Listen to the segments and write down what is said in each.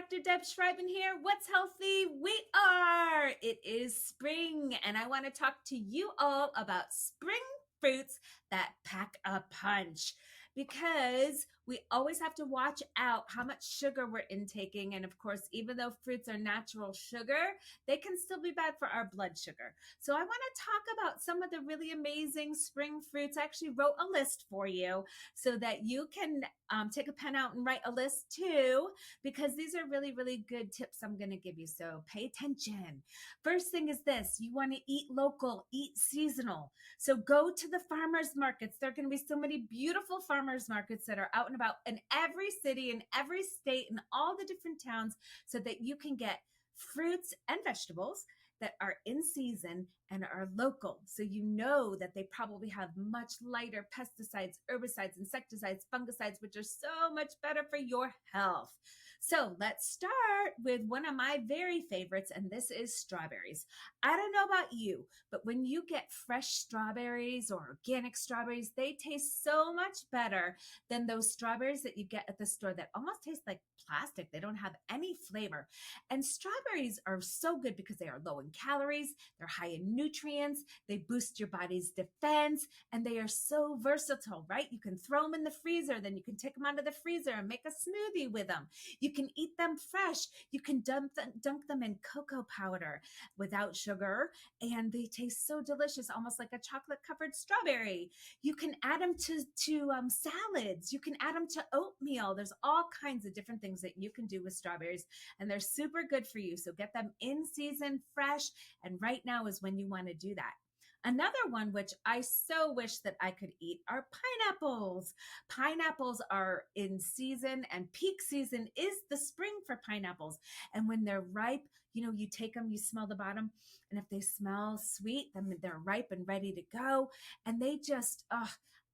Dr. Deb Schreiben here. What's healthy? We are. It is spring, and I want to talk to you all about spring fruits that pack a punch because we always have to watch out how much sugar we're intaking. And of course, even though fruits are natural sugar, they can still be bad for our blood sugar. So I want to talk about some of the really amazing spring fruits. I actually wrote a list for you so that you can take a pen out and write a list too, because these are really, really good tips I'm going to give you. So pay attention. First thing is this: you want to eat local, eat seasonal. So go to the farmers markets. There are going to be so many beautiful farmers markets that are out and about in every city, in every state, in all the different towns, so that you can get fruits and vegetables that are in season and are local. So you know that they probably have much lighter pesticides, herbicides, insecticides, fungicides, which are so much better for your health. So let's start with one of my very favorites, and this is strawberries. I don't know about you, but when you get fresh strawberries or organic strawberries, they taste so much better than those strawberries that you get at the store that almost taste like plastic. They don't have any flavor. And strawberries are so good because they are low in calories, they're high in nutrients, they boost your body's defense, and they are so versatile, right? You can throw them in the freezer, then you can take them out of the freezer and make a smoothie with them. You can eat them fresh. You can dunk them in cocoa powder without sugar, and they taste so delicious, almost like a chocolate-covered strawberry. You can add them to salads. You can add them to oatmeal. There's all kinds of different things that you can do with strawberries, and they're super good for you. So get them in season, fresh, and right now is when you want to do that. Another one, which I so wish that I could eat, are pineapples. Pineapples are in season, and peak season is the spring for pineapples. And when they're ripe, you take them, you smell the bottom, and if they smell sweet, then they're ripe and ready to go. And they just,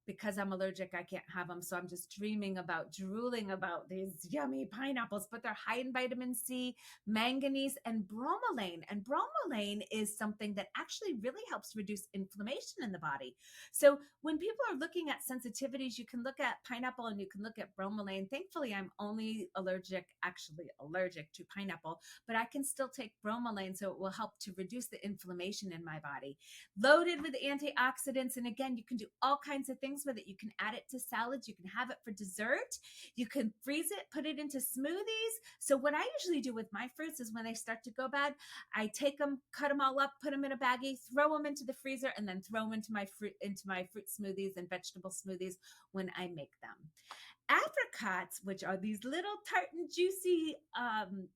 because I'm allergic, I can't have them. So I'm just drooling about these yummy pineapples, but they're high in vitamin C, manganese, and bromelain. And bromelain is something that actually really helps reduce inflammation in the body. So when people are looking at sensitivities, you can look at pineapple and you can look at bromelain. Thankfully, I'm only allergic to pineapple, but I can still take bromelain, so it will help to reduce the inflammation in my body. Loaded with antioxidants. And again, you can do all kinds of things with it. You can add it to salads. You can have it for dessert. You can freeze it, put it into smoothies. So what I usually do with my fruits is when they start to go bad, I take them, cut them all up, put them in a baggie, throw them into the freezer, and then throw them into my fruit smoothies and vegetable smoothies when I make them. Apricots, which are these little tart and juicy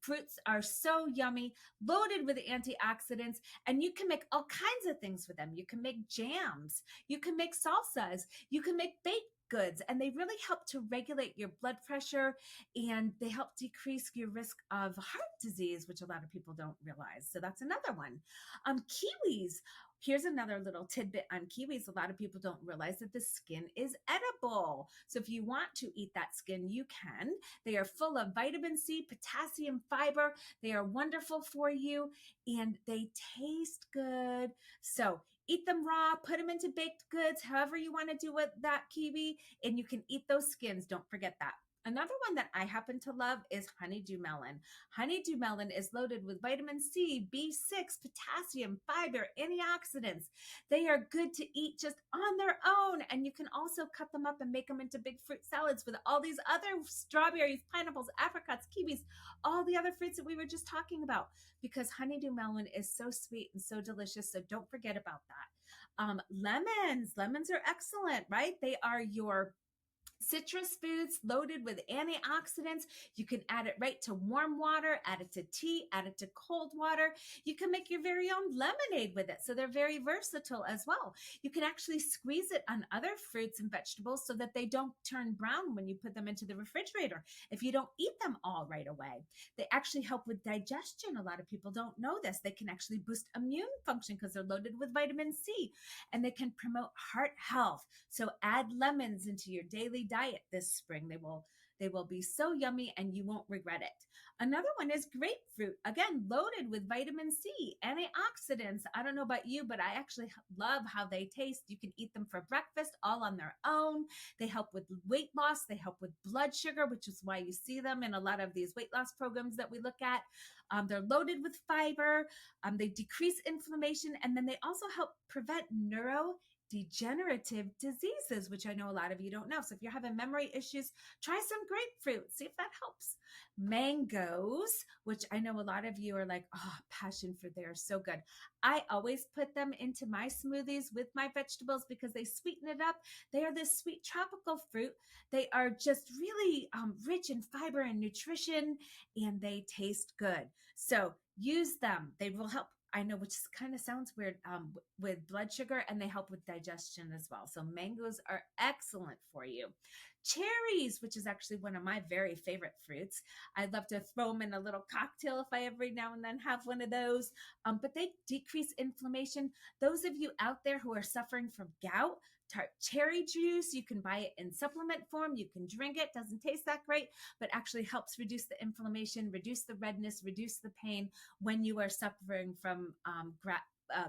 fruits, are so yummy, loaded with antioxidants, and you can make all kinds of things with them. You can make jams, you can make salsas, you can make baked goods, and they really help to regulate your blood pressure, and they help decrease your risk of heart disease, which a lot of people don't realize. So that's another one. Kiwis. Here's another little tidbit on kiwis. A lot of people don't realize that the skin is edible. So if you want to eat that skin, you can. They are full of vitamin C, potassium, fiber. They are wonderful for you, and they taste good. So eat them raw, put them into baked goods, however you want to do with that kiwi, and you can eat those skins. Don't forget that. Another one that I happen to love is honeydew melon. Honeydew melon is loaded with vitamin C, B6, potassium, fiber, antioxidants. They are good to eat just on their own, and you can also cut them up and make them into big fruit salads with all these other strawberries, pineapples, apricots, kiwis, all the other fruits that we were just talking about, because honeydew melon is so sweet and so delicious, so don't forget about that. Lemons are excellent, right? They are your citrus foods loaded with antioxidants. You can add it right to warm water, add it to tea, add it to cold water. You can make your very own lemonade with it. So they're very versatile as well. You can actually squeeze it on other fruits and vegetables so that they don't turn brown when you put them into the refrigerator if you don't eat them all right away. They actually help with digestion. A lot of people don't know this. They can actually boost immune function because they're loaded with vitamin C, and they can promote heart health. So add lemons into your daily diet this spring. They will be so yummy and you won't regret it. Another one is grapefruit. Again, loaded with vitamin C, antioxidants. I don't know about you, but I actually love how they taste. You can eat them for breakfast all on their own. They help with weight loss. They help with blood sugar, which is why you see them in a lot of these weight loss programs that we look at. They're loaded with fiber. They decrease inflammation, and then they also help prevent neurodegenerative diseases, which I know a lot of you don't know. So if you're having memory issues, try some grapefruit. See if that helps. Mangoes, which I know a lot of you are like, oh, passion fruit. They are so good. I always put them into my smoothies with my vegetables because they sweeten it up. They are this sweet tropical fruit. They are just really rich in fiber and nutrition, and they taste good. So use them. They will help. I know, which kind of sounds weird with blood sugar, and they help with digestion as well. So mangoes are excellent for you. Cherries, which is actually one of my very favorite fruits. I love to throw them in a little cocktail if I every now and then have one of those. But they decrease inflammation. Those of you out there who are suffering from gout, cherry juice, you can buy it in supplement form. You can drink it. Doesn't taste that great, but actually helps reduce the inflammation, reduce the redness, reduce the pain when you are suffering from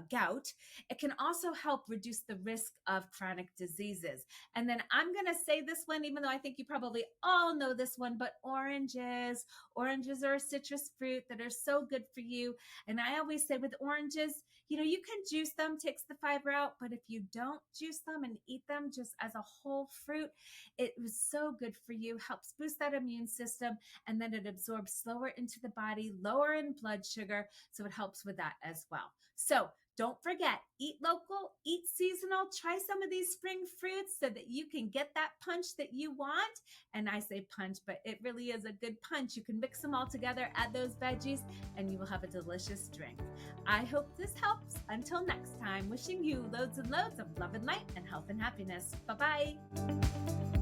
gout. It can also help reduce the risk of chronic diseases. And then I'm going to say this one, even though I think you probably all know this one, but oranges. Oranges are a citrus fruit that are so good for you. And I always say with oranges, you know, you can juice them, takes the fiber out, but if you don't juice them and eat them just as a whole fruit, it was so good for you, helps boost that immune system, and then it absorbs slower into the body, lower in blood sugar, so it helps with that as well. So don't forget, eat local, eat seasonal, try some of these spring fruits so that you can get that punch that you want. And I say punch, but it really is a good punch. You can mix them all together, add those veggies, and you will have a delicious drink. I hope this helps. Until next time, wishing you loads and loads of love and light and health and happiness. Bye-bye.